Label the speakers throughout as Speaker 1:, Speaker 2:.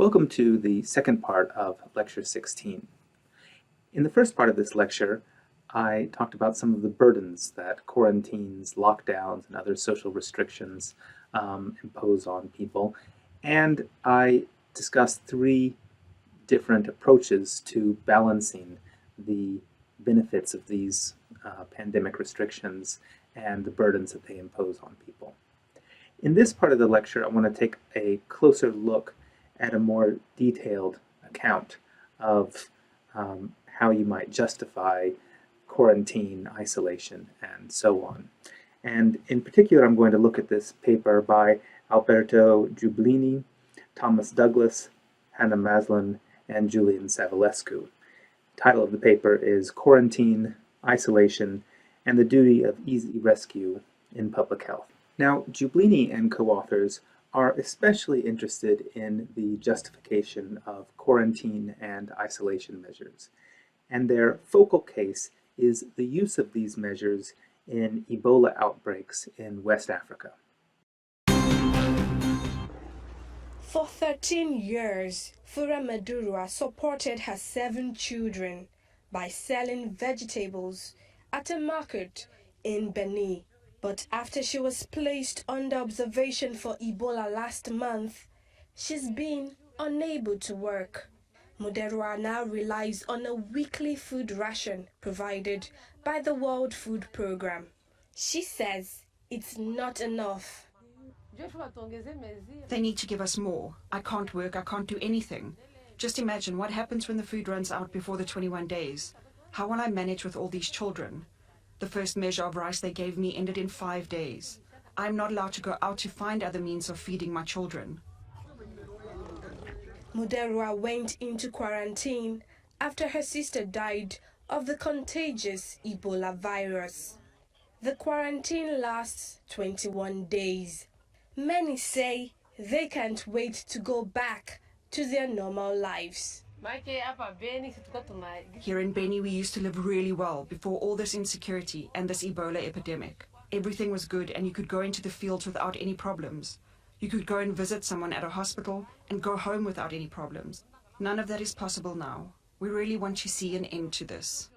Speaker 1: Welcome to the second part of Lecture 16. In the first part of this lecture, I talked about some of the burdens that quarantines, lockdowns, and other social restrictions impose on people, and I discussed three different approaches to balancing the benefits of these pandemic restrictions and the burdens that they impose on people. In this part of the lecture, I want to take a closer look at a more detailed account of how you might justify quarantine, isolation, and so on. And in particular, I'm going to look at this paper by Alberto Giublini, Thomas Douglas, Hannah Maslin, and Julian Savulescu. The title of the paper is Quarantine, Isolation, and the Duty of Easy Rescue in Public Health. Now, Giublini and co-authors are especially interested in the justification of quarantine and isolation measures, and their focal case is the use of these measures in Ebola outbreaks in West Africa.
Speaker 2: For 13 years, Fura Medurua supported her 7 children by selling vegetables at a market in Benin. But after she was placed under observation for Ebola last month, she's been unable to work. Muderwa now relies on a weekly food ration provided by the World Food Programme. She says it's not enough.
Speaker 3: They need to give us more. I can't work, I can't do anything. Just imagine what happens when the food runs out before the 21 days. How will I manage with all these children? The first measure of rice they gave me ended in 5 days. I'm not allowed to go out to find other means of feeding my children.
Speaker 2: Muderwa went into quarantine after her sister died of the contagious Ebola virus. The quarantine lasts 21 days. Many say they can't wait to go back to their normal lives.
Speaker 3: Here in Beni, we used to live really well before all this insecurity and this Ebola epidemic. Everything was good and you could go into the fields without any problems. You could go and visit someone at a hospital and go home without any problems. None of that is possible now. We really want to see an end to this.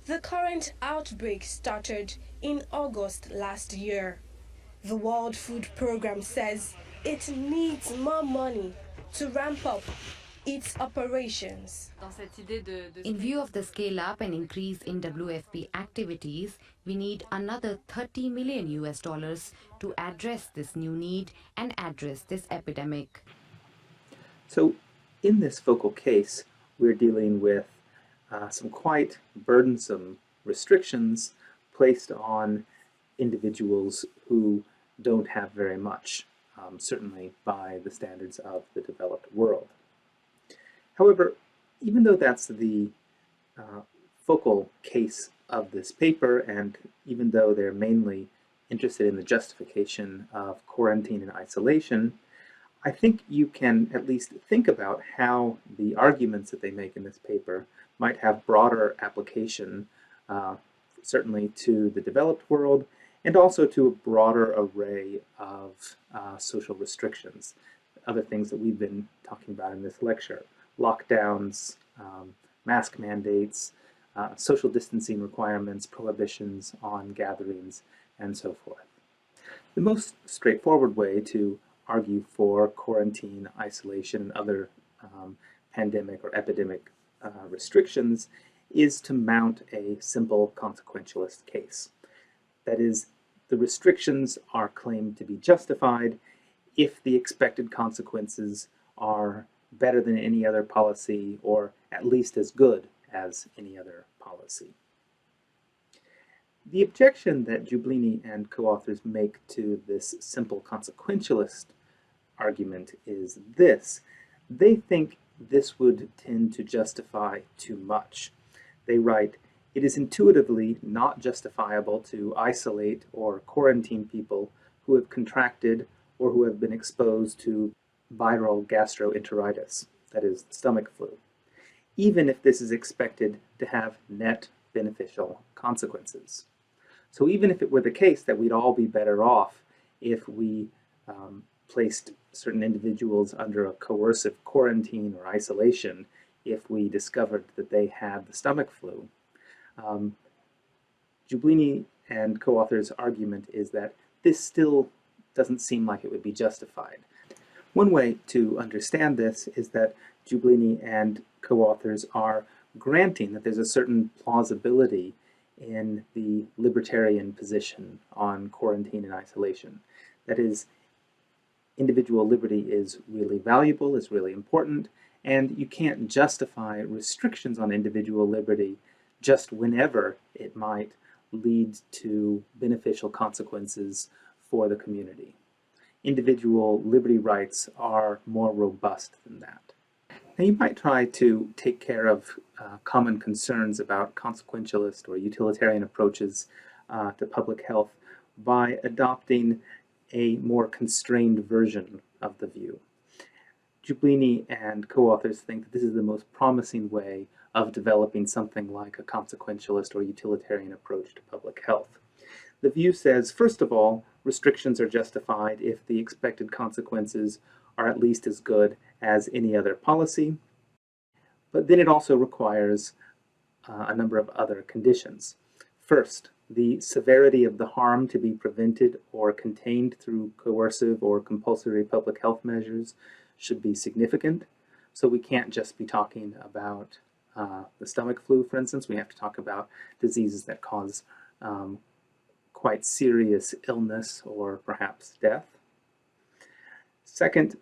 Speaker 2: The current outbreak started in August last year. The World Food Programme says it needs more money to ramp up its operations.
Speaker 4: In view of the scale-up and increase in WFP activities, we need another $30 million to address this new need and address this epidemic.
Speaker 1: So, in this focal case, we're dealing with some quite burdensome restrictions placed on individuals who don't have very much, certainly by the standards of the developed world. However, even though that's the focal case of this paper, and even though they're mainly interested in the justification of quarantine and isolation, I think you can at least think about how the arguments that they make in this paper might have broader application, certainly to the developed world, and also to a broader array of social restrictions, other things that we've been talking about in this lecture. Lockdowns, mask mandates, social distancing requirements, prohibitions on gatherings, and so forth. The most straightforward way to argue for quarantine, isolation, and other pandemic or epidemic restrictions is to mount a simple consequentialist case. That is, the restrictions are claimed to be justified if the expected consequences are better than any other policy, or at least as good as any other policy. The objection that Giublini and co-authors make to this simple consequentialist argument is this. They think this would tend to justify too much. They write, "It is intuitively not justifiable to isolate or quarantine people who have contracted or who have been exposed to viral gastroenteritis, that is, stomach flu, even if this is expected to have net beneficial consequences." So even if it were the case that we'd all be better off if we placed certain individuals under a coercive quarantine or isolation if we discovered that they had the stomach flu. Giublini and co-authors' argument is that this still doesn't seem like it would be justified. One way to understand this is that Giublini and co-authors are granting that there's a certain plausibility in the libertarian position on quarantine and isolation. That is, individual liberty is really valuable, is really important, and you can't justify restrictions on individual liberty just whenever it might lead to beneficial consequences for the community. Individual liberty rights are more robust than that. Now, you might try to take care of common concerns about consequentialist or utilitarian approaches to public health by adopting a more constrained version of the view. Giublini and co-authors think that this is the most promising way of developing something like a consequentialist or utilitarian approach to public health. The view says, first of all, restrictions are justified if the expected consequences are at least as good as any other policy, but then it also requires a number of other conditions. First, the severity of the harm to be prevented or contained through coercive or compulsory public health measures should be significant. So we can't just be talking about the stomach flu, for instance. We have to talk about diseases that cause quite serious illness or perhaps death. Second,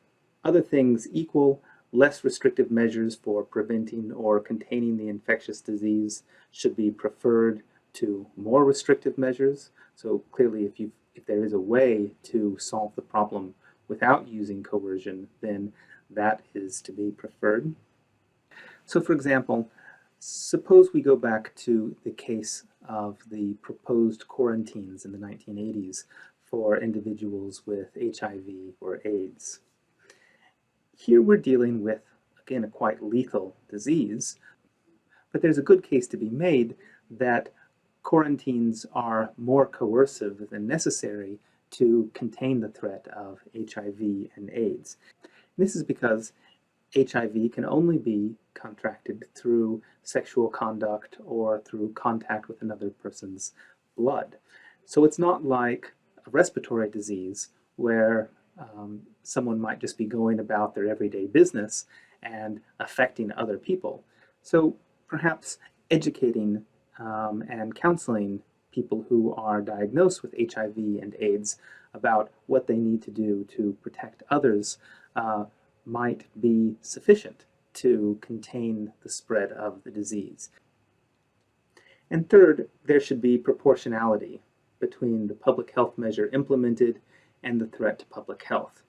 Speaker 1: other things equal, less restrictive measures for preventing or containing the infectious disease should be preferred to more restrictive measures. So clearly, if there is a way to solve the problem without using coercion, then that is to be preferred. So for example, suppose we go back to the case of the proposed quarantines in the 1980s for individuals with HIV or AIDS. Here we're dealing with, again, a quite lethal disease, but there's a good case to be made that quarantines are more coercive than necessary to contain the threat of HIV and AIDS. This is because HIV can only be contracted through sexual conduct or through contact with another person's blood. So it's not like a respiratory disease where someone might just be going about their everyday business and affecting other people. So perhaps educating and counseling people who are diagnosed with HIV and AIDS about what they need to do to protect others might be sufficient to contain the spread of the disease. And third, there should be proportionality between the public health measure implemented and the threat to public health.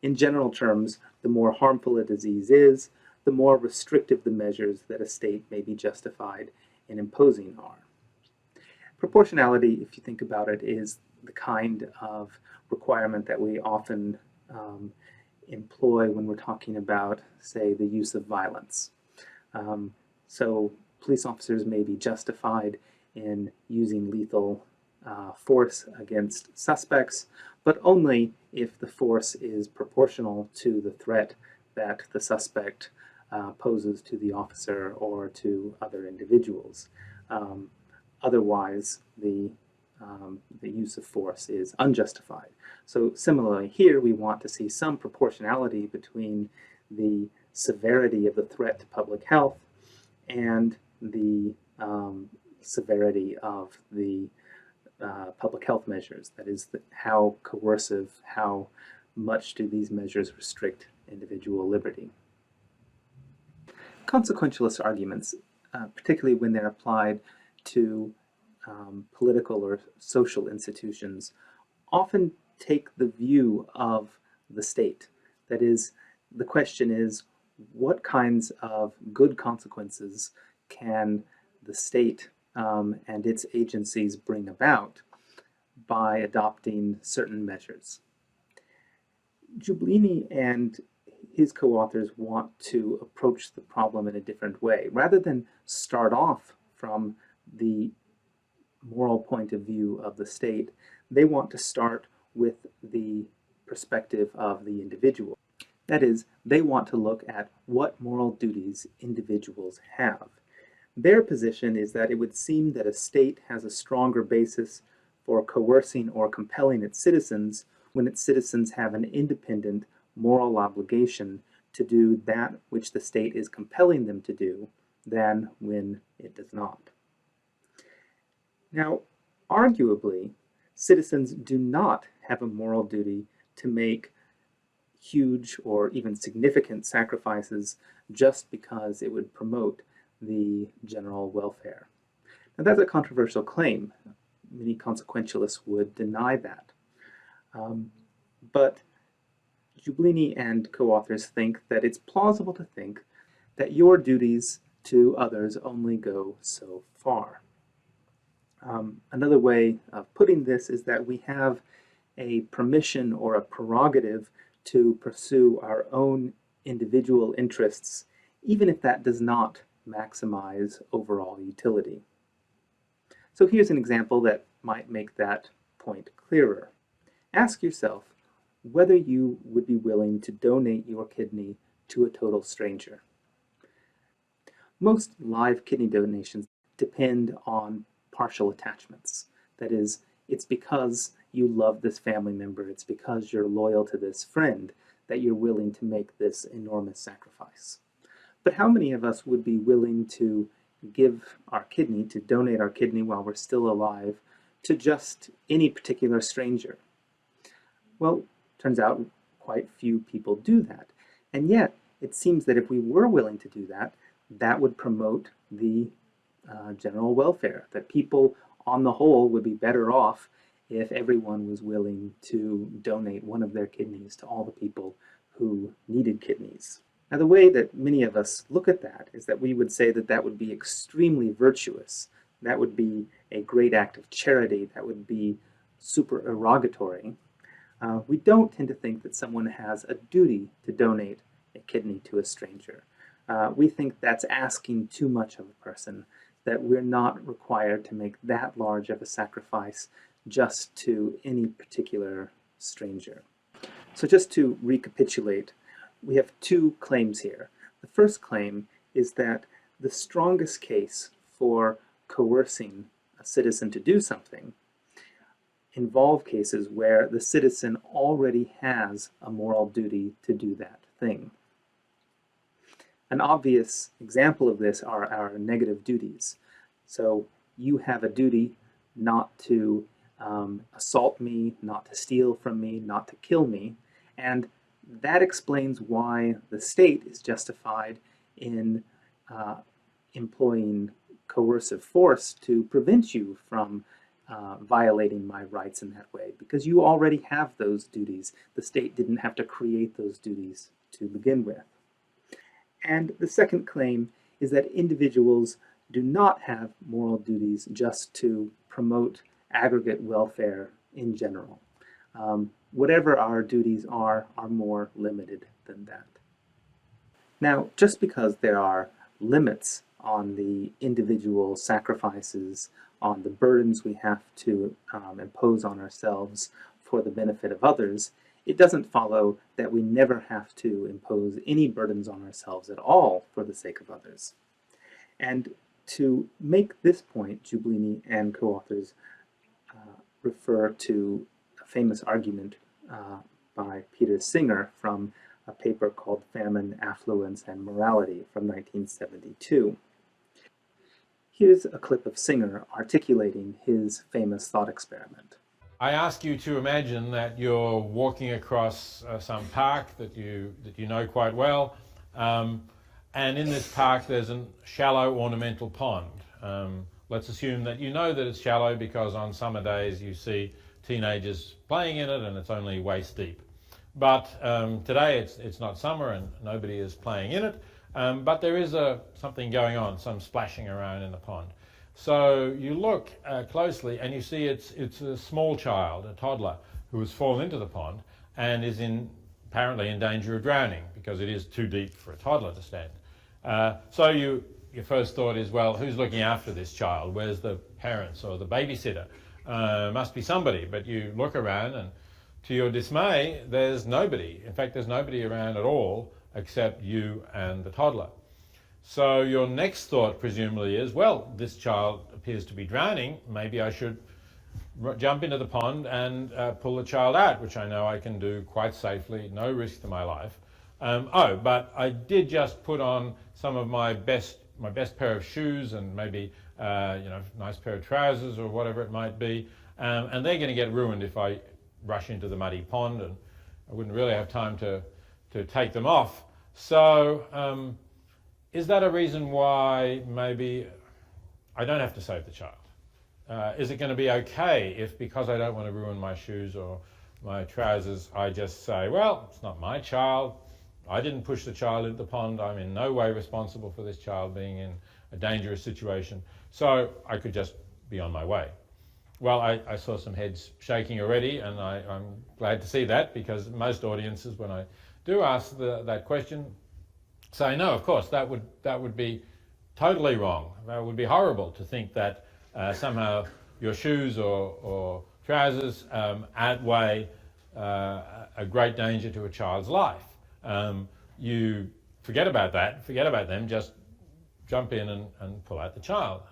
Speaker 1: In general terms, the more harmful a disease is, the more restrictive the measures that a state may be justified in imposing are. Proportionality, if you think about it, is the kind of requirement that we often employ when we're talking about, say, the use of violence. So police officers may be justified in using lethal force against suspects, but only if the force is proportional to the threat that the suspect poses to the officer or to other individuals. Otherwise, the use of force is unjustified. So similarly here, we want to see some proportionality between the severity of the threat to public health and the severity of the public health measures. That is, how coercive, how much do these measures restrict individual liberty. Consequentialist arguments, particularly when they're applied to political or social institutions, often take the view of the state. That is, the question is, what kinds of good consequences can the state and its agencies bring about by adopting certain measures? Giublini and his co-authors want to approach the problem in a different way. Rather than start off from the moral point of view of the state, they want to start with the perspective of the individual. That is, they want to look at what moral duties individuals have. Their position is that it would seem that a state has a stronger basis for coercing or compelling its citizens when its citizens have an independent moral obligation to do that which the state is compelling them to do than when it does not. Now, arguably, citizens do not have a moral duty to make huge or even significant sacrifices just because it would promote the general welfare. Now, that's a controversial claim. Many consequentialists would deny that. But Giublini and co-authors think that it's plausible to think that your duties to others only go so far. Another way of putting this is that we have a permission or a prerogative to pursue our own individual interests, even if that does not maximize overall utility. So here's an example that might make that point clearer. Ask yourself whether you would be willing to donate your kidney to a total stranger. Most live kidney donations depend on partial attachments. That is, it's because you love this family member, it's because you're loyal to this friend that you're willing to make this enormous sacrifice. But how many of us would be willing to give our kidney, to donate our kidney while we're still alive, to just any particular stranger? Well, turns out quite few people do that. And yet, it seems that if we were willing to do that, that would promote the general welfare, that people on the whole would be better off if everyone was willing to donate one of their kidneys to all the people who needed kidneys. Now, the way that many of us look at that is that we would say that that would be extremely virtuous. That would be a great act of charity. That would be supererogatory. We don't tend to think that someone has a duty to donate a kidney to a stranger. We think that's asking too much of a person, that we're not required to make that large of a sacrifice just to any particular stranger. So just to recapitulate, we have two claims here. The first claim is that the strongest case for coercing a citizen to do something involve cases where the citizen already has a moral duty to do that thing. An obvious example of this are our negative duties. So you have a duty not to assault me, not to steal from me, not to kill me, and that explains why the state is justified in employing coercive force to prevent you from violating my rights in that way, because you already have those duties. The state didn't have to create those duties to begin with. And the second claim is that individuals do not have moral duties just to promote aggregate welfare in general. Whatever our duties are more limited than that. Now, just because there are limits on the individual sacrifices, on the burdens we have to impose on ourselves for the benefit of others, it doesn't follow that we never have to impose any burdens on ourselves at all for the sake of others. And to make this point, Giublini and co-authors refer to a famous argument by Peter Singer from a paper called Famine, Affluence, and Morality from 1972. Here's a clip of Singer articulating his famous thought experiment.
Speaker 5: I ask you to imagine that you're walking across some park that you know quite well, and in this park there's a shallow ornamental pond. Let's assume that you know that it's shallow because on summer days you see teenagers playing in it and it's only waist deep. But today it's not summer and nobody is playing in it, but there is something going on, some splashing around in the pond. So you look closely and you see it's a small child, a toddler, who has fallen into the pond and is apparently in danger of drowning because it is too deep for a toddler to stand. So your first thought is, well, who's looking after this child? Where's the parents or the babysitter? Must be somebody, but you look around and to your dismay, there's nobody. In fact, there's nobody around at all except you and the toddler. So your next thought presumably is, well, this child appears to be drowning, maybe I should jump into the pond and pull the child out, which I know I can do quite safely, no risk to my life. But I did just put on some of my best pair of shoes and maybe nice pair of trousers or whatever it might be, and they're going to get ruined if I rush into the muddy pond, and I wouldn't really have time to take them off. So is that a reason why maybe I don't have to save the child? Is it going to be okay if, because I don't want to ruin my shoes or my trousers, I just say, well, it's not my child, I didn't push the child into the pond, I'm in no way responsible for this child being in a dangerous situation, so I could just be on my way? Well, I saw some heads shaking already, and I'm glad to see that, because most audiences, when I do ask that question, say, no, of course, that would be totally wrong. That would be horrible to think that somehow your shoes or trousers outweigh a great danger to a child's life. You forget about that, forget about them, just jump in and pull out the child.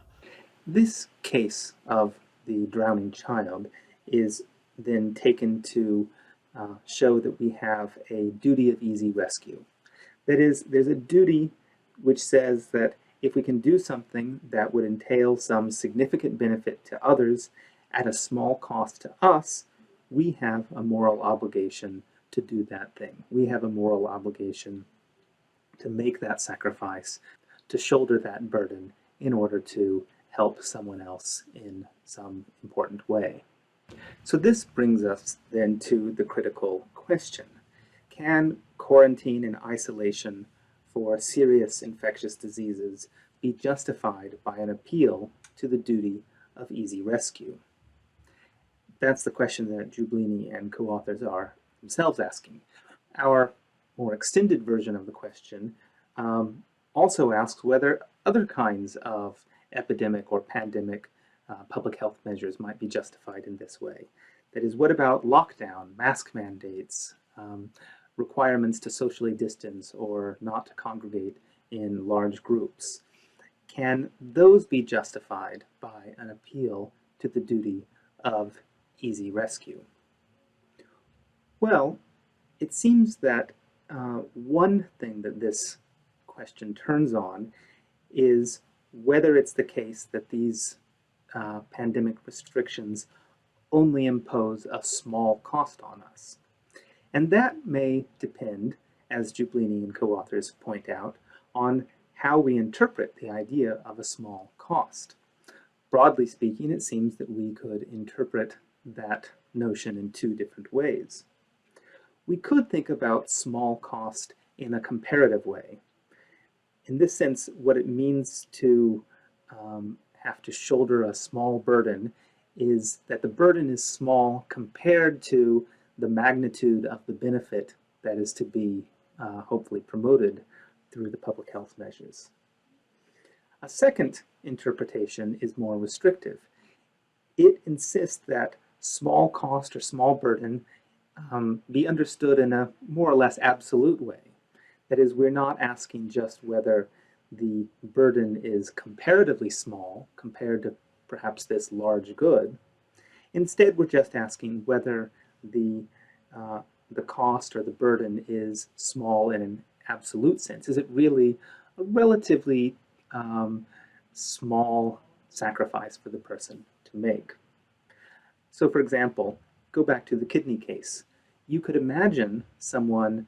Speaker 1: This case of the drowning child is then taken to show that we have a duty of easy rescue. That is, there's a duty which says that if we can do something that would entail some significant benefit to others at a small cost to us, we have a moral obligation to do that thing. We have a moral obligation to make that sacrifice, to shoulder that burden in order to help someone else in some important way. So this brings us then to the critical question. Can quarantine and isolation for serious infectious diseases be justified by an appeal to the duty of easy rescue? That's the question that Giublini and co-authors are themselves asking. Our more extended version of the question also asks whether other kinds of epidemic or pandemic public health measures might be justified in this way. That is, what about lockdown, mask mandates, requirements to socially distance or not to congregate in large groups? Can those be justified by an appeal to the duty of easy rescue? Well, it seems that one thing that this question turns on is whether it's the case that these pandemic restrictions only impose a small cost on us. And that may depend, as Giublini and co-authors point out, on how we interpret the idea of a small cost. Broadly speaking, it seems that we could interpret that notion in two different ways. We could think about small cost in a comparative way. In this sense, what it means to have to shoulder a small burden is that the burden is small compared to the magnitude of the benefit that is to be hopefully promoted through the public health measures. A second interpretation is more restrictive. It insists that small cost or small burden be understood in a more or less absolute way. That is, we're not asking just whether the burden is comparatively small compared to perhaps this large good. Instead, we're just asking whether the cost or the burden is small in an absolute sense. Is it really a relatively small sacrifice for the person to make? So, for example, go back to the kidney case. You could imagine someone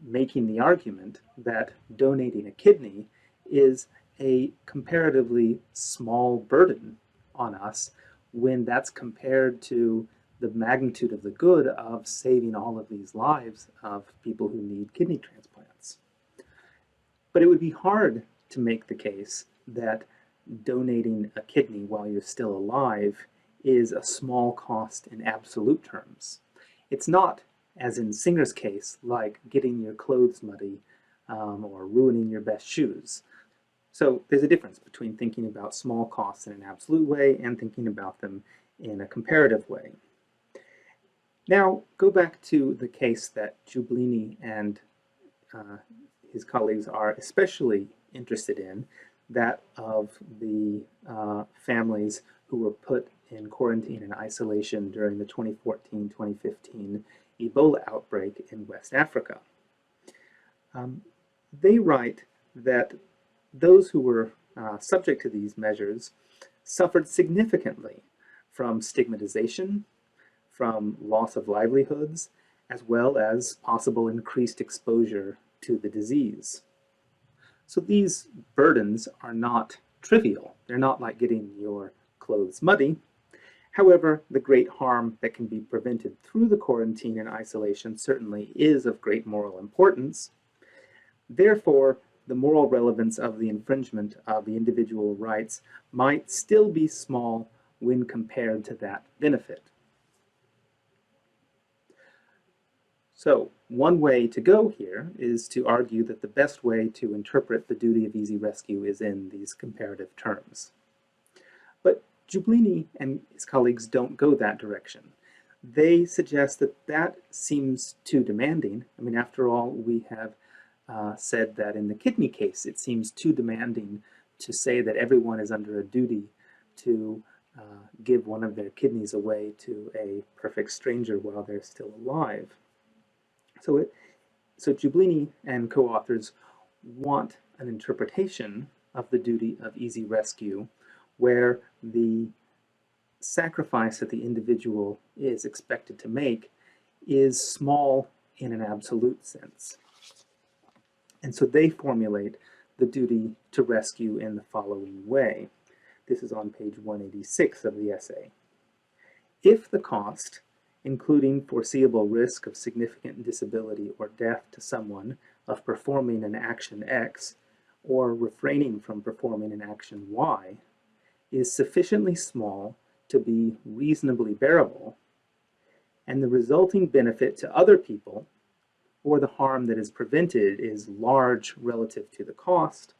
Speaker 1: making the argument that donating a kidney is a comparatively small burden on us when that's compared to the magnitude of the good of saving all of these lives of people who need kidney transplants. But it would be hard to make the case that donating a kidney while you're still alive is a small cost in absolute terms. It's not, as in Singer's case, like getting your clothes muddy or ruining your best shoes. So there's a difference between thinking about small costs in an absolute way and thinking about them in a comparative way. Now, go back to the case that Giublini and his colleagues are especially interested in, that of the families who were put in quarantine and isolation during the 2014-2015 Ebola outbreak in West Africa. They write that those who were subject to these measures suffered significantly from stigmatization, from loss of livelihoods, as well as possible increased exposure to the disease. So these burdens are not trivial. They're not like getting your clothes muddy. However, the great harm that can be prevented through the quarantine and isolation certainly is of great moral importance. Therefore, the moral relevance of the infringement of the individual rights might still be small when compared to that benefit. So, one way to go here is to argue that the best way to interpret the duty of easy rescue is in these comparative terms. But Giublini and his colleagues don't go that direction. They suggest that that seems too demanding. I mean, after all, we have said that in the kidney case, it seems too demanding to say that everyone is under a duty to give one of their kidneys away to a perfect stranger while they're still alive. So Giublini and co-authors want an interpretation of the duty of easy rescue where the sacrifice that the individual is expected to make is small in an absolute sense. And so they formulate the duty to rescue in the following way. This is on page 186 of the essay. If the cost, including foreseeable risk of significant disability or death to someone, of performing an action X or refraining from performing an action Y, is sufficiently small to be reasonably bearable, and the resulting benefit to other people or the harm that is prevented is large relative to the cost,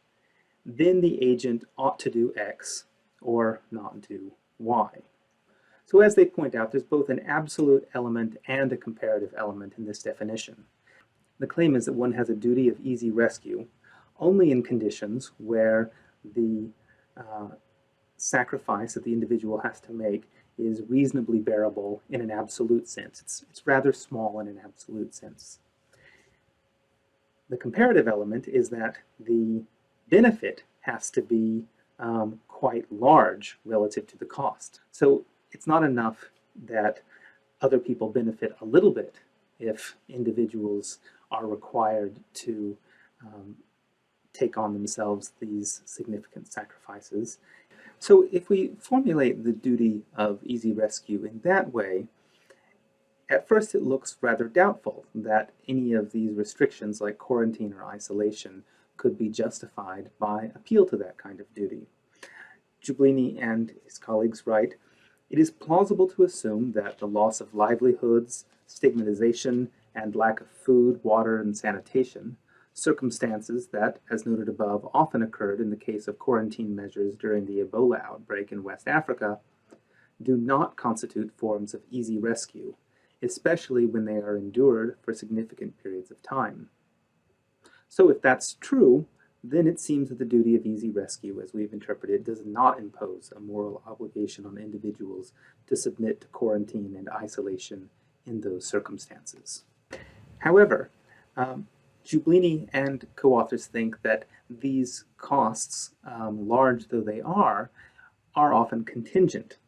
Speaker 1: then the agent ought to do X or not do Y. So as they point out, there's both an absolute element and a comparative element in this definition. The claim is that one has a duty of easy rescue only in conditions where the sacrifice that the individual has to make is reasonably bearable in an absolute sense. It's rather small in an absolute sense. The comparative element is that the benefit has to be quite large relative to the cost. So it's not enough that other people benefit a little bit if individuals are required to take on themselves these significant sacrifices. So if we formulate the duty of easy rescue in that way, at first it looks rather doubtful that any of these restrictions like quarantine or isolation could be justified by appeal to that kind of duty. Giublini and his colleagues write, "It is plausible to assume that the loss of livelihoods, stigmatization, and lack of food, water, and sanitation, circumstances that, as noted above, often occurred in the case of quarantine measures during the Ebola outbreak in West Africa, do not constitute forms of easy rescue, especially when they are endured for significant periods of time." So if that's true, then it seems that the duty of easy rescue, as we've interpreted, does not impose a moral obligation on individuals to submit to quarantine and isolation in those circumstances. However, Giublini and co-authors think that these costs, large though they are often contingent.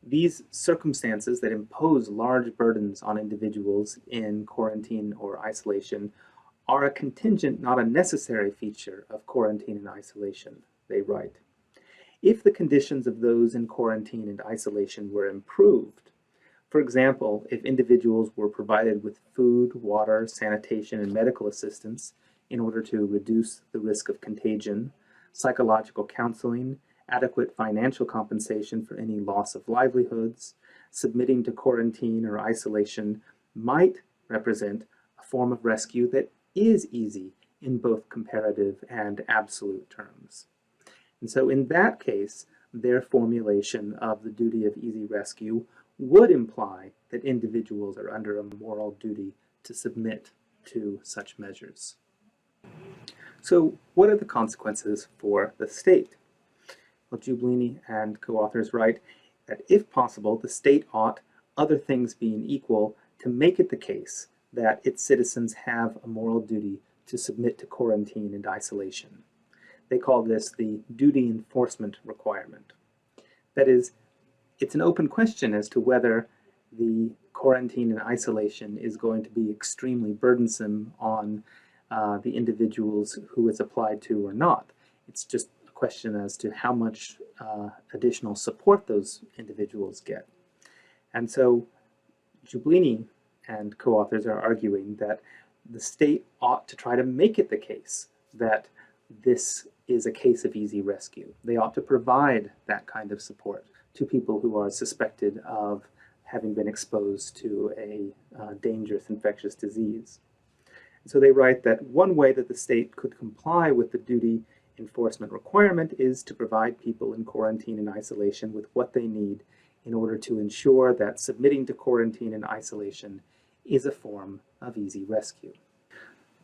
Speaker 1: These circumstances that impose large burdens on individuals in quarantine or isolation are a contingent, not a necessary feature of quarantine and isolation, they write. If the conditions of those in quarantine and isolation were improved, for example, if individuals were provided with food, water, sanitation, and medical assistance in order to reduce the risk of contagion, psychological counseling, adequate financial compensation for any loss of livelihoods, submitting to quarantine or isolation might represent a form of rescue that is easy in both comparative and absolute terms. And so in that case, their formulation of the duty of easy rescue would imply that that individuals are under a moral duty to submit to such measures. So what are the consequences for the state? Well, Giublini and co-authors write that if possible, the state ought, other things being equal, to make it the case that its citizens have a moral duty to submit to quarantine and isolation. They call this the duty enforcement requirement. That is, it's an open question as to whether the quarantine and isolation is going to be extremely burdensome on the individuals who it's applied to or not. It's just a question as to how much additional support those individuals get. And so Giublini and co-authors are arguing that the state ought to try to make it the case that this is a case of easy rescue. They ought to provide that kind of support to people who are suspected of having been exposed to a dangerous infectious disease. So they write that one way that the state could comply with the duty enforcement requirement is to provide people in quarantine and isolation with what they need in order to ensure that submitting to quarantine and isolation is a form of easy rescue.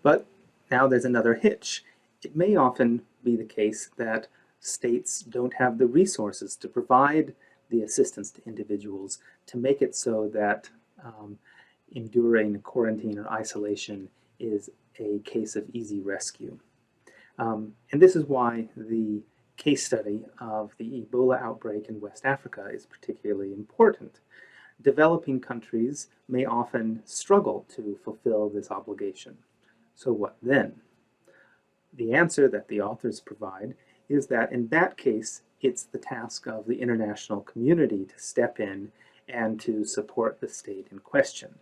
Speaker 1: But now there's another hitch. It may often be the case that states don't have the resources to provide the assistance to individuals to make it so that enduring quarantine or isolation is a case of easy rescue. And this is why the case study of the Ebola outbreak in West Africa is particularly important. Developing countries may often struggle to fulfill this obligation. So what then? The answer that the authors provide is that in that case, it's the task of the international community to step in and to support the state in question.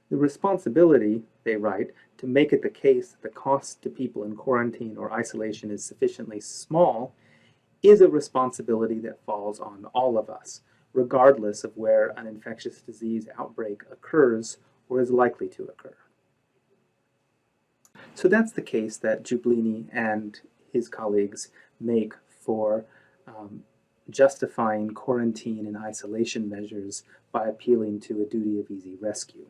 Speaker 1: The responsibility, they write, to make it the case that the cost to people in quarantine or isolation is sufficiently small is a responsibility that falls on all of us, regardless of where an infectious disease outbreak occurs or is likely to occur. So that's the case that Giublini and his colleagues make for justifying quarantine and isolation measures by appealing to a duty of easy rescue.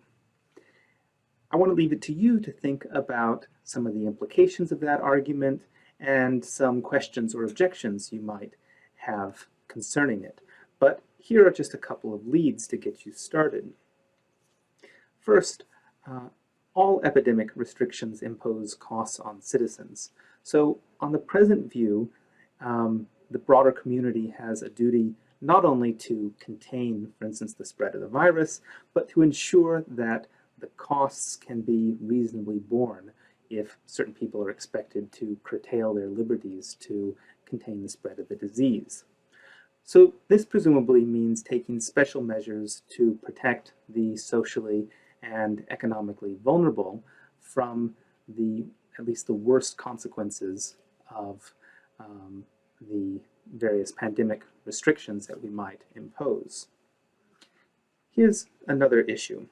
Speaker 1: I want to leave it to you to think about some of the implications of that argument and some questions or objections you might have concerning it. But here are just a couple of leads to get you started. First, all epidemic restrictions impose costs on citizens. So on the present view, the broader community has a duty not only to contain, for instance, the spread of the virus, but to ensure that the costs can be reasonably borne if certain people are expected to curtail their liberties to contain the spread of the disease. So this presumably means taking special measures to protect the socially and economically vulnerable from at least the worst consequences of the various pandemic restrictions that we might impose. Here's another issue.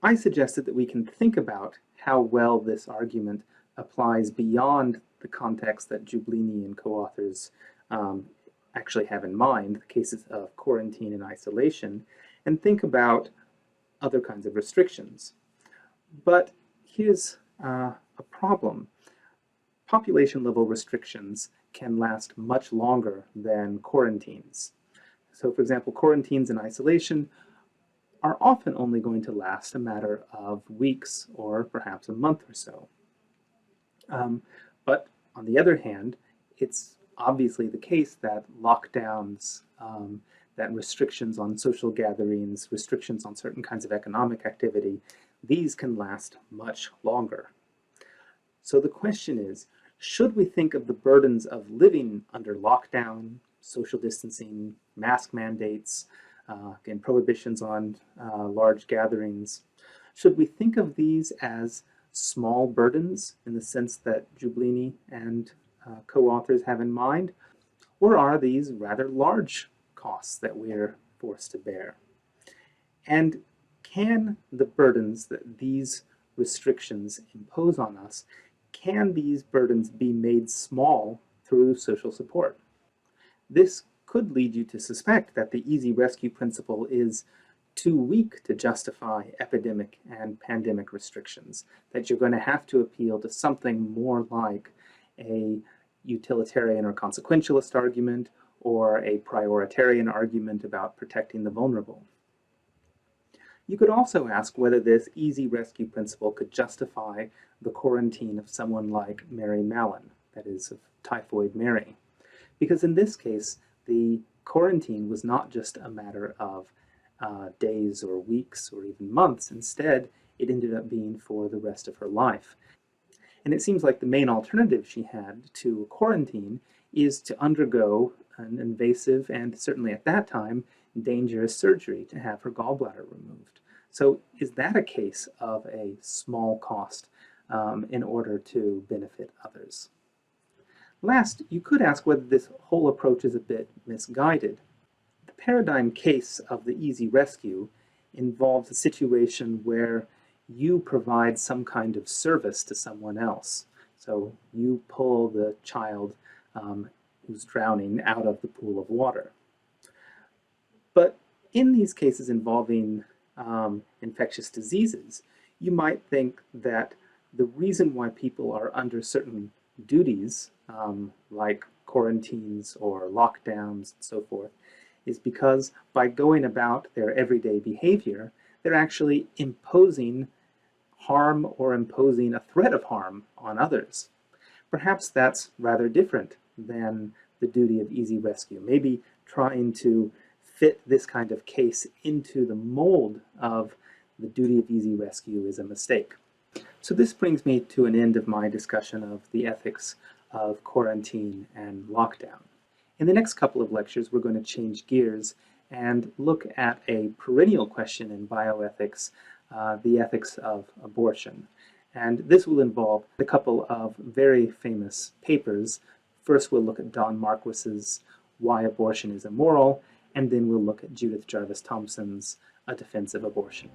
Speaker 1: I suggested that we can think about how well this argument applies beyond the context that Giublini and co-authors actually have in mind, the cases of quarantine and isolation, and think about other kinds of restrictions. But here's a problem. Population-level restrictions can last much longer than quarantines. So, for example, quarantines and isolation are often only going to last a matter of weeks or perhaps a month or so. But on the other hand, it's obviously the case that lockdowns, that restrictions on social gatherings, restrictions on certain kinds of economic activity, these can last much longer. So the question is, should we think of the burdens of living under lockdown, social distancing, mask mandates, again, prohibitions on large gatherings, should we think of these as small burdens in the sense that Giublini and co-authors have in mind, or are these rather large costs that we're forced to bear? And can the burdens that these restrictions impose on us, can these burdens be made small through social support? This could lead you to suspect that the easy rescue principle is too weak to justify epidemic and pandemic restrictions, that you're going to have to appeal to something more like a utilitarian or consequentialist argument or a prioritarian argument about protecting the vulnerable. You could also ask whether this easy rescue principle could justify the quarantine of someone like Mary Mallon, that is, of Typhoid Mary. Because in this case, the quarantine was not just a matter of days or weeks or even months. Instead, it ended up being for the rest of her life. And it seems like the main alternative she had to quarantine is to undergo an invasive and certainly at that time dangerous surgery to have her gallbladder removed. So is that a case of a small cost in order to benefit others? Last, you could ask whether this whole approach is a bit misguided. The paradigm case of the easy rescue involves a situation where you provide some kind of service to someone else. So you pull the child who's drowning out of the pool of water. But in these cases involving infectious diseases, you might think that the reason why people are under certain duties, like quarantines or lockdowns and so forth, is because by going about their everyday behavior, they're actually imposing harm or imposing a threat of harm on others. Perhaps that's rather different than the duty of easy rescue. Maybe trying to fit this kind of case into the mold of the duty of easy rescue is a mistake. So this brings me to an end of my discussion of the ethics of quarantine and lockdown. In the next couple of lectures, we're going to change gears and look at a perennial question in bioethics, the ethics of abortion. And this will involve a couple of very famous papers. First, we'll look at Don Marquis's Why Abortion is Immoral, and then we'll look at Judith Jarvis Thompson's A Defense of Abortion.